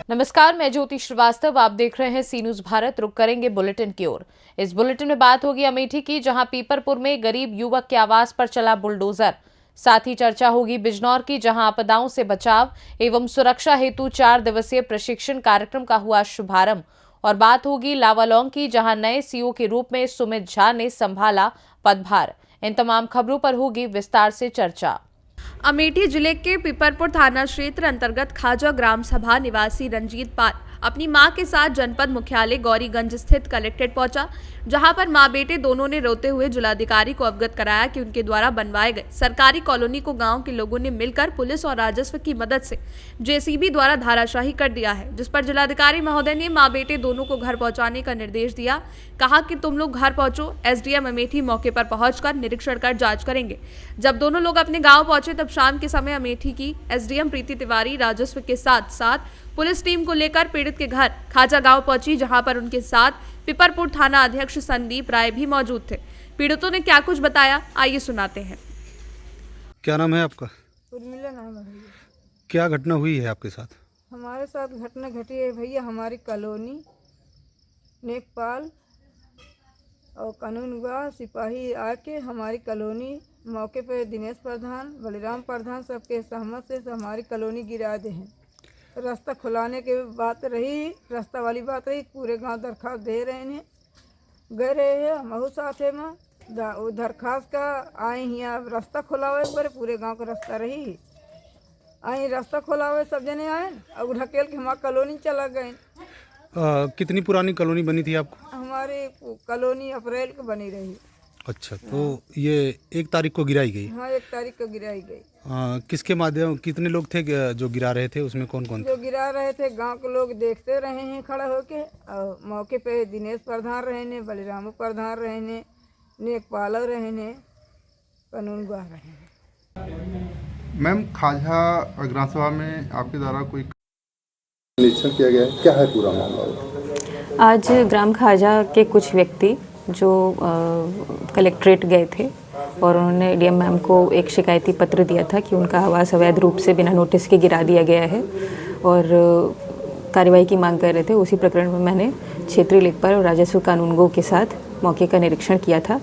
नमस्कार, मैं ज्योति श्रीवास्तव। आप देख रहे हैं सी न्यूज भारत। रुक करेंगे बुलेटिन की ओर। इस बुलेटिन में बात होगी अमेठी की, जहां पीपरपुर में गरीब युवक के आवास पर चला बुलडोजर। साथ ही चर्चा होगी बिजनौर की, जहां आपदाओं से बचाव एवं सुरक्षा हेतु 4 दिवसीय प्रशिक्षण कार्यक्रम का हुआ शुभारंभ। और बात होगी लावालौंग की, जहां नए सीओ के रूप में सुमित झा ने संभाला पदभार। इन तमाम खबरों पर होगी विस्तार से चर्चा। अमेठी जिले के पीपरपुर थाना क्षेत्र अंतर्गत खाजा ग्राम सभा निवासी रंजीत पाल अपनी मां के साथ जनपद मुख्यालय गौरीगंज स्थित कलेक्ट्रेट पहुंचा, जहां पर मां बेटे दोनों ने रोते हुए जिलाधिकारी को अवगत कराया कि उनके द्वारा बनवाए गए सरकारी कॉलोनी को गांव के लोगों ने मिलकर पुलिस और राजस्व की मदद से जेसीबी द्वारा धाराशाही कर दिया है। जिस पर जिलाधिकारी महोदय ने मां बेटे दोनों को घर पहुंचाने का निर्देश दिया। कहा कि तुम लोग घर पहुंचो, एसडीएम अमेठी मौके पर पहुंचकर निरीक्षण कर जांच करेंगे। जब दोनों लोग अपने गाँव पहुंचे तब शाम के समय अमेठी की एसडीएम प्रीति तिवारी राजस्व के साथ साथ पुलिस टीम को लेकर पीड़ित के घर खाजा गांव पहुंची, जहां पर उनके साथ पीपरपुर थाना अध्यक्ष संदीप राय भी मौजूद थे। पीड़ितों ने क्या कुछ बताया, आइए सुनाते हैं। क्या नाम है आपका? उर्मिला नाम है भैया। क्या घटना हुई है आपके साथ? हमारे साथ घटना घटी है भैया। हमारी कॉलोनी नेकपाल और कानूनगोह सिपाही आके हमारी कॉलोनी मौके पे दिनेश प्रधान, बलिराम प्रधान सबके सहमत से हमारी कॉलोनी गिरा दे हैं। रास्ता खुलाने की बात रही, रास्ता वाली बात रही, पूरे गांव दरख्वास्त दे रहे हैं, गए रहे हैं हमहू साथे में दरख्वास्त का आए यहाँ रास्ता खुला हुआ एक बार पूरे गांव का रास्ता रही। आई रास्ता खोला हुआ सब जने आए और ढकेल के हमारी कॉलोनी चला गए। कितनी पुरानी कॉलोनी बनी थी आपको? हमारी कॉलोनी अप्रैल को बनी रही। अच्छा, तो ये 1 तारीख को गिराई गई? हाँ, 1 तारीख को गिराई गई। किसके माध्यम, कितने लोग थे जो गिरा रहे थे? उसमें कौन कौन थे? जो गिरा रहे थे गांव के लोग देखते रहे हैं खड़ा होके, और मौके पे दिनेश प्रधान रहे ने, बलिराम प्रधान रहे ने, नेकपाल रहे ने, कानूनगोह रहे ने। मैम, खाजा ग्राम सभा में आपके द्वारा कोई निरीक्षण किया गया है, क्या है पूरा मामला? आज ग्राम खाजा के कुछ व्यक्ति जो कलेक्ट्रेट गए थे और उन्होंने डीएम मैम को एक शिकायती पत्र दिया था कि उनका आवास अवैध रूप से बिना नोटिस के गिरा दिया गया है और कार्रवाई की मांग कर रहे थे। उसी प्रकरण में मैंने क्षेत्रीय लेखपाल और राजस्व कानूनगो के साथ मौके का निरीक्षण किया था।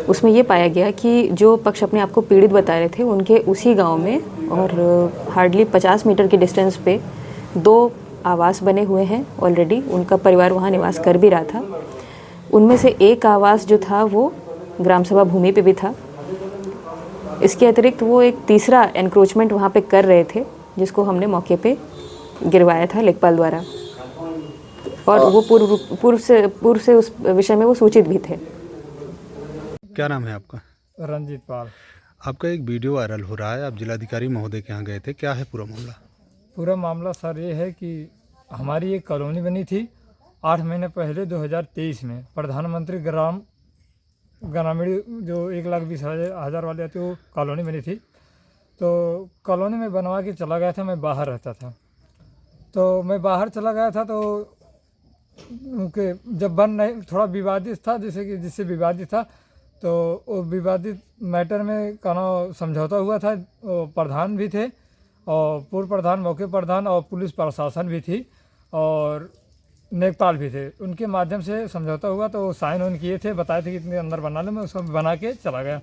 उसमें ये पाया गया कि जो पक्ष अपने आप को पीड़ित बता रहे थे, उनके उसी गाँव में और हार्डली 50 मीटर के डिस्टेंस पे 2 आवास बने हुए हैं ऑलरेडी। उनका परिवार वहाँ निवास कर भी रहा था। उनमें से एक आवास जो था वो ग्राम सभा भूमि पे भी था। इसके अतिरिक्त वो एक तीसरा एनक्रोचमेंट वहाँ पे कर रहे थे, जिसको हमने मौके पे गिरवाया था लेखपाल द्वारा, और वो पूर्व से उस विषय में वो सूचित भी थे। क्या नाम है आपका? रंजीत पाल। आपका एक वीडियो वायरल हो रहा है, आप जिलाधिकारी महोदय के यहाँ गए थे, क्या है पूरा मामला? पूरा मामला सर ये है कि हमारी एक कॉलोनी बनी थी 8 महीने पहले 2023 में। प्रधानमंत्री ग्रामीण जो 1,20,000 वाले आते वो कॉलोनी बनी थी। तो कॉलोनी में बनवा के चला गया था। मैं बाहर रहता था, तो मैं बाहर चला गया था, तो उनके जब बन नहीं, थोड़ा विवादित था, जिससे विवादित था, तो वो विवादित मैटर में कानून समझौता हुआ था। वो प्रधान भी थे और पूर्व प्रधान, मौके प्रधान और पुलिस प्रशासन भी थी और नेकपाल भी थे। उनके माध्यम से समझौता हुआ, तो साइन ऑन किए थे, बताए थे कि इतने अंदर बना लो। मैं उसको बना के चला गया।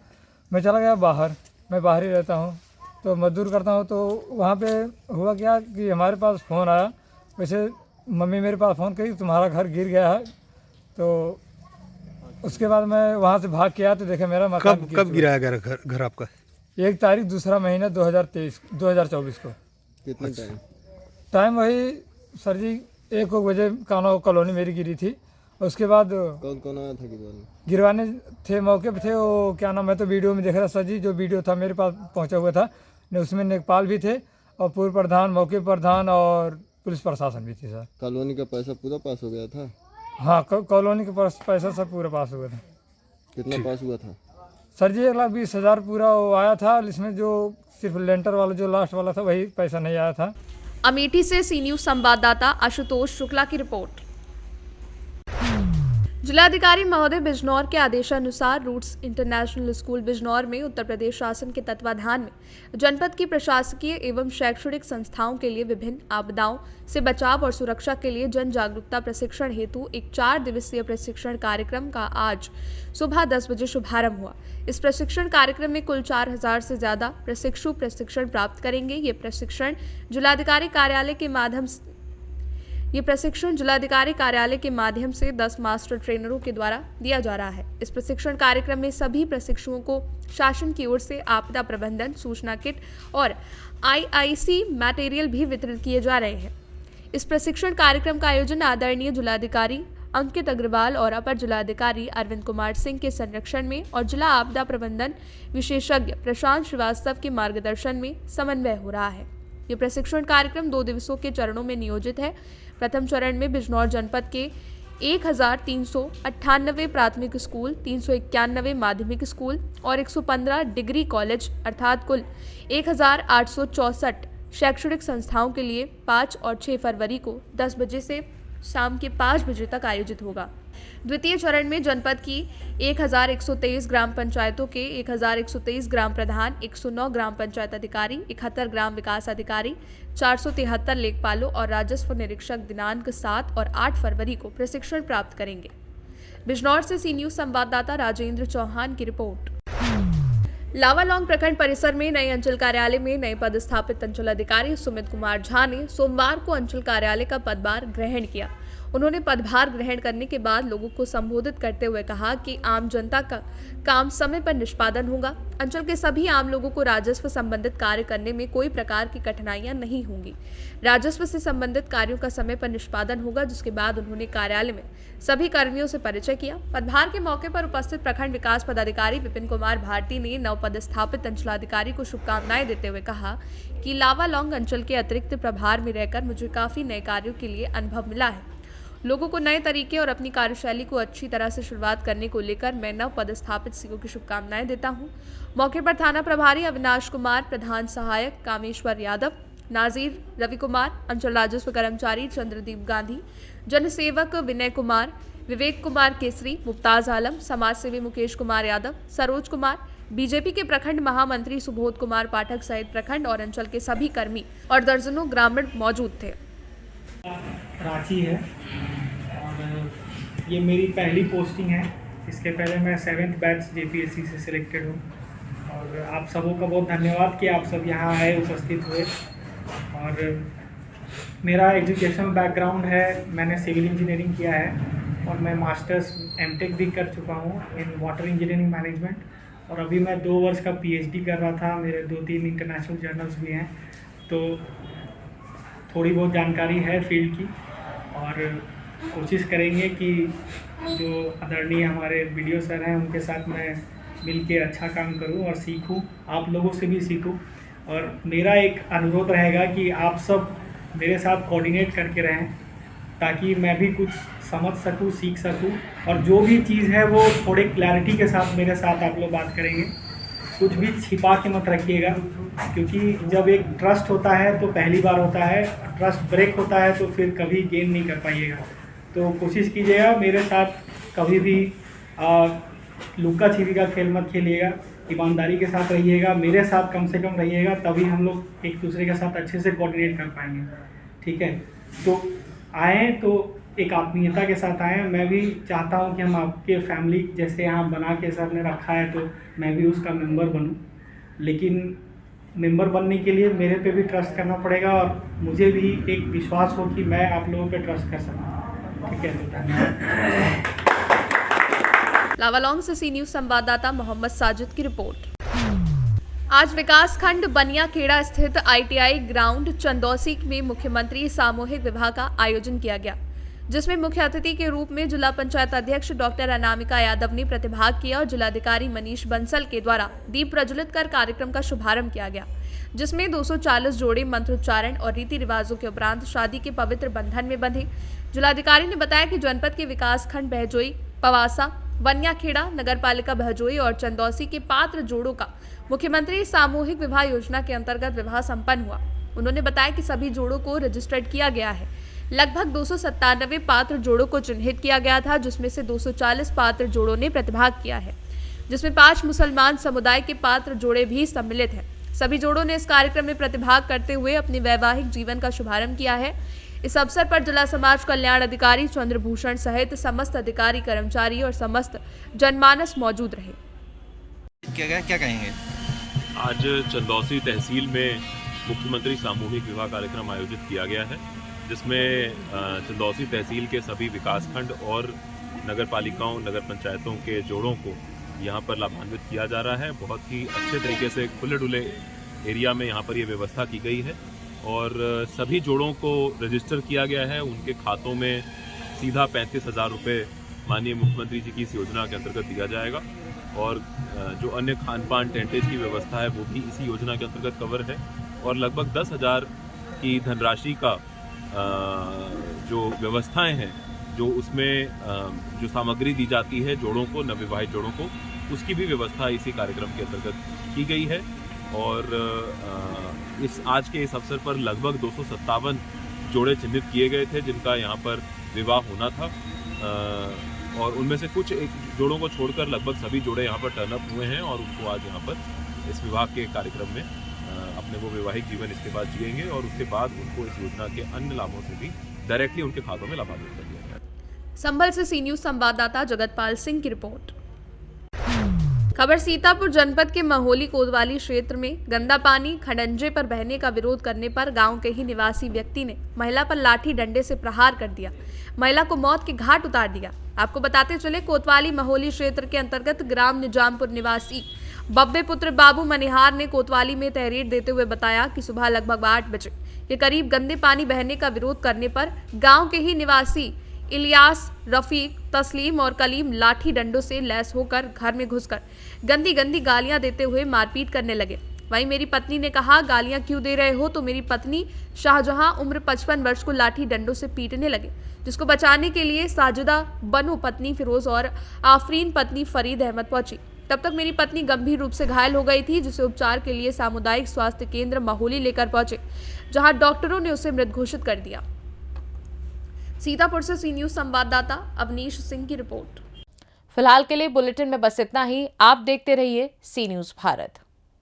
मैं चला गया बाहर, मैं बाहर ही रहता हूँ, तो मजदूर करता हूँ। तो वहाँ पे हुआ क्या कि हमारे पास फ़ोन आया। वैसे मम्मी मेरे पास फ़ोन करी, तुम्हारा घर गिर गया है। तो उसके बाद मैं वहाँ से भाग के आया, तो देखे मेरा मकान कब गिराया गया घर आपका? 1 तारीख 2 महीना 2024 को। कितना टाइम? टाइम वही सर जी 1 बजे कॉलोनी मेरी गिरी थी। उसके बाद कौन कौन आया था गिरवाने थे, मौके पे थे वो, क्या नाम, मैं तो वीडियो में देख रहा सर जी। जो वीडियो था मेरे पास पहुंचा हुआ था, उसमें नेकपाल भी थे और पूर्व प्रधान, मौके प्रधान और पुलिस प्रशासन भी थी सर। कॉलोनी का पैसा पूरा पास हो गया था? हाँ, कॉलोनी का पैसा सब पूरा पास हुआ था। कितना पास हुआ था सर जी? 1,20,000 पूरा वो आया था। इसमें जो सिर्फ लेंटर वाला जो लास्ट वाला था वही पैसा नहीं आया था। अमेठी से सी न्यूज संवाददाता आशुतोष शुक्ला की रिपोर्ट। जिलाधिकारी महोदय बिजनौर के आदेशानुसार रूट्स इंटरनेशनल स्कूल बिजनौर में उत्तर प्रदेश शासन के तत्वाधान में जनपद की प्रशासकीय एवं शैक्षणिक संस्थाओं के लिए विभिन्न आपदाओं से बचाव और सुरक्षा के लिए जन जागरूकता प्रशिक्षण हेतु एक 4 दिवसीय प्रशिक्षण कार्यक्रम का आज सुबह 10 बजे शुभारंभ हुआ। इस प्रशिक्षण कार्यक्रम में कुल 4000 से ज्यादा प्रशिक्षु प्रशिक्षण प्राप्त करेंगे। ये प्रशिक्षण जिलाधिकारी कार्यालय के माध्यम से 10 मास्टर ट्रेनरों के द्वारा दिया जा रहा है। इस प्रशिक्षण कार्यक्रम में सभी प्रशिक्षुओं को शासन की ओर से आपदा प्रबंधन, सूचना किट और IIC मटेरियल भी वितरित किए जा रहे हैं। इस प्रशिक्षण कार्यक्रम का आयोजन आदरणीय जिलाधिकारी अंकित अग्रवाल और अपर जिलाधिकारी अरविंद कुमार सिंह के संरक्षण में और जिला आपदा प्रबंधन विशेषज्ञ प्रशांत श्रीवास्तव के मार्गदर्शन में समन्वय हो रहा है। ये प्रशिक्षण कार्यक्रम 2 दिवसों के चरणों में नियोजित है। प्रथम चरण में बिजनौर जनपद के 1398 प्राथमिक स्कूल, 391 माध्यमिक स्कूल और 115 डिग्री कॉलेज अर्थात कुल 1864 शैक्षणिक संस्थाओं के लिए 5 और 6 फरवरी को 10 बजे से शाम के 5 बजे तक आयोजित होगा। द्वितीय चरण में जनपद की 1123 ग्राम पंचायतों के 1123 ग्राम प्रधान, 109 ग्राम पंचायत अधिकारी, 71 ग्राम विकास अधिकारी, 473 लेखपालों और राजस्व निरीक्षक दिनांक 7 और 8 फरवरी को प्रशिक्षण प्राप्त करेंगे। बिजनौर से सी न्यूज संवाददाता राजेंद्र चौहान की रिपोर्ट। लावालौंग प्रखंड परिसर में नए अंचल कार्यालय में नए पदस्थापित अंचल अधिकारी सुमित कुमार झा ने सोमवार को अंचल कार्यालय का पदभार ग्रहण किया। उन्होंने पदभार ग्रहण करने के बाद लोगों को संबोधित करते हुए कहा कि आम जनता का काम समय पर निष्पादन होगा। अंचल के सभी आम लोगों को राजस्व संबंधित कार्य करने में कोई प्रकार की कठिनाइयां नहीं होंगी। राजस्व से संबंधित कार्यों का समय पर निष्पादन होगा। जिसके बाद उन्होंने कार्यालय में सभी कर्मियों से परिचय किया। पदभार के मौके पर उपस्थित प्रखंड विकास पदाधिकारी विपिन कुमार भारती ने नवपदस्थापित अंचलाधिकारी को शुभकामनाएं देते हुए कहा कि लावालौंग अंचल के अतिरिक्त प्रभार में रहकर मुझे काफी नए कार्यों के लिए अनुभव मिला है। लोगों को नए तरीके और अपनी कार्यशैली को अच्छी तरह से शुरुआत करने को लेकर मैं नव पदस्थापित सीओ की शुभकामनाएं देता हूं। मौके पर थाना प्रभारी अविनाश कुमार, प्रधान सहायक कामेश्वर यादव, नाजीर रवि कुमार, अंचल राजस्व कर्मचारी चंद्रदीप गांधी, जनसेवक विनय कुमार, विवेक कुमार केसरी, मुमताज आलम, समाज सेवी मुकेश कुमार यादव, सरोज कुमार, बीजेपी के प्रखंड महामंत्री सुबोध कुमार पाठक सहित प्रखंड और अंचल के सभी कर्मी और दर्जनों ग्रामीण मौजूद थे। रांची है और ये मेरी पहली पोस्टिंग है। इसके पहले मैं 7th बैच JPSC से सिलेक्टेड हूँ और आप सबों का बहुत धन्यवाद कि आप सब यहाँ आए, उपस्थित हुए। और मेरा एजुकेशनल बैकग्राउंड है, मैंने सिविल इंजीनियरिंग किया है और मैं मास्टर्स MTech भी कर चुका हूँ इन वाटर इंजीनियरिंग मैनेजमेंट और अभी मैं 2 वर्ष का PhD कर रहा था। मेरे 2-3 इंटरनेशनल जर्नल्स भी हैं, तो थोड़ी बहुत जानकारी है फील्ड की और कोशिश करेंगे कि जो आदरणीय हमारे वीडियो सर हैं उनके साथ मैं मिल के अच्छा काम करूं और सीखूं, आप लोगों से भी सीखूं। और मेरा एक अनुरोध रहेगा कि आप सब मेरे साथ कोऑर्डिनेट करके रहें ताकि मैं भी कुछ समझ सकूं, सीख सकूं और जो भी चीज़ है वो थोड़े क्लैरिटी के साथ मेरे साथ आप लोग बात करेंगे। कुछ भी छिपा के मत रखिएगा क्योंकि जब एक ट्रस्ट होता है तो पहली बार होता है, ट्रस्ट ब्रेक होता है तो फिर कभी गेन नहीं कर पाइएगा। तो कोशिश कीजिएगा मेरे साथ कभी भी लुका छिपी का खेल मत खेलिएगा, ईमानदारी के साथ रहिएगा, मेरे साथ कम से कम रहिएगा, तभी हम लोग एक दूसरे के साथ अच्छे से कोऑर्डिनेट कर पाएंगे। ठीक है, तो आएँ तो एक आत्मीयता के साथ आएँ। मैं भी चाहता हूँ कि हम आपके फैमिली जैसे यहाँ बना के सर ने रखा है तो मैं भी उसका मेंबर बनूँ, लेकिन मेंबर बनने के लिए मेरे पे भी ट्रस्ट करना पड़ेगा और मुझे भी एक विश्वास हो कि मैं आप लोगों पे ट्रस्ट कर सकता हूँ। ठीक है, धन्यवाद। लावालौंग से सी न्यूज संवाददाता मोहम्मद साजिद की रिपोर्ट। आज विकासखंड बनियाखेड़ा स्थित ITI ग्राउंड चंदौसी में मुख्यमंत्री सामूहिक विवाह का आयोजन किया गया, जिसमें मुख्य अतिथि के रूप में जिला पंचायत अध्यक्ष डॉक्टर अनामिका यादव ने प्रतिभाग किया और जिलाधिकारी मनीष बंसल के द्वारा दीप प्रज्वलित कर कार्यक्रम का शुभारंभ किया गया, जिसमें 240 जोड़े मंत्रोच्चारण और रीति रिवाजों के उपरांत शादी के पवित्र बंधन में बंधे। जिलाधिकारी ने बताया कि जनपद के विकासखंड बहजोई, पवासा, बनियाखेड़ा, नगरपालिका बहजोई और चंदौसी के पात्र जोड़ों का मुख्यमंत्री सामूहिक विवाह योजना के अंतर्गत विवाह संपन्न हुआ। उन्होंने बताया कि सभी जोड़ों को रजिस्टर्ड किया गया है। लगभग 297 पात्र जोड़ों को चिन्हित किया गया था, जिसमें से 240 पात्र जोड़ों ने प्रतिभाग किया है, जिसमें 5 मुसलमान समुदाय के पात्र जोड़े भी सम्मिलित हैं। सभी जोड़ों ने इस कार्यक्रम में प्रतिभाग करते हुए अपने वैवाहिक जीवन का शुभारंभ किया है। इस अवसर पर जिला समाज कल्याण अधिकारी चंद्रभूषण सहित समस्त अधिकारी, कर्मचारी और समस्त जनमानस मौजूद रहे। क्या कहेंगे? आज चंदौसी तहसील में मुख्यमंत्री सामूहिक विवाह कार्यक्रम आयोजित किया गया है, जिसमें चंदौसी तहसील के सभी विकासखंड और नगर पालिकाओं, नगर पंचायतों के जोड़ों को यहाँ पर लाभान्वित किया जा रहा है। बहुत ही अच्छे तरीके से खुले डुले एरिया में यहाँ पर ये व्यवस्था की गई है और सभी जोड़ों को रजिस्टर किया गया है। उनके खातों में सीधा 35,000 रुपये माननीय मुख्यमंत्री जी की इस योजना के अंतर्गत दिया जाएगा और जो अन्य खान पान टेंटेज की व्यवस्था है वो भी इसी योजना के अंतर्गत कवर है और लगभग 10,000 की धनराशि का जो व्यवस्थाएं हैं, जो उसमें जो सामग्री दी जाती है जोड़ों को, नवविवाहित जोड़ों को, उसकी भी व्यवस्था इसी कार्यक्रम के अंतर्गत की गई है। और इस आज के इस अवसर पर लगभग 257 जोड़े चिन्हित किए गए थे जिनका यहाँ पर विवाह होना था और उनमें से कुछ एक जोड़ों को छोड़कर लगभग सभी जोड़े यहाँ पर टर्न अप हुए हैं और उनको आज यहाँ पर इस विवाह के कार्यक्रम में अपने वो वैवाहिक जीवन इसके बाद जिएंगे और उसके बाद उनको इस योजना के अन्य लाभों से भी डायरेक्टली उनके खातों में लाभान्वित कर दिया गया। संभल से सी न्यूज संवाददाता जगतपाल सिंह की रिपोर्ट। खबर सीतापुर जनपद के महोली कोतवाली क्षेत्र में गंदा पानी खडंजे पर बहने का विरोध करने पर गांव के ही निवासी व्यक्ति ने महिला पर लाठी डंडे से प्रहार कर दिया, महिला को मौत के घाट उतार दिया। आपको बताते चले, कोतवाली महोली क्षेत्र के अंतर्गत ग्राम निजामपुर निवासी बब्बे पुत्र बाबू मनिहार ने कोतवाली में तहरीर देते हुए बताया कि सुबह लगभग 8 बजे के करीब गंदे पानी बहने का विरोध करने पर गाँव के ही निवासी इलियास, रफीक, तस्लीम और कलीम लाठी डंडों से लैस होकर घर में घुसकर गंदी गंदी गालियां देते हुए मारपीट करने लगे। वहीं मेरी पत्नी ने कहा, गालियां क्यों दे रहे हो? तो मेरी पत्नी शाहजहां उम्र 55 वर्ष को लाठी डंडों से पीटने लगे, जिसको बचाने के लिए साजिदा बनु पत्नी फिरोज और आफरीन पत्नी फरीद अहमद पहुंची। तब तक मेरी पत्नी गंभीर रूप से घायल हो गई थी, जिसे उपचार के लिए सामुदायिक स्वास्थ्य केंद्र महोली लेकर पहुंचे, जहां डॉक्टरों ने उसे मृत घोषित कर दिया। सीतापुर से सी न्यूज संवाददाता अवनीश सिंह की रिपोर्ट। फिलहाल के लिए बुलेटिन में बस इतना ही। आप देखते रहिए सी न्यूज भारत।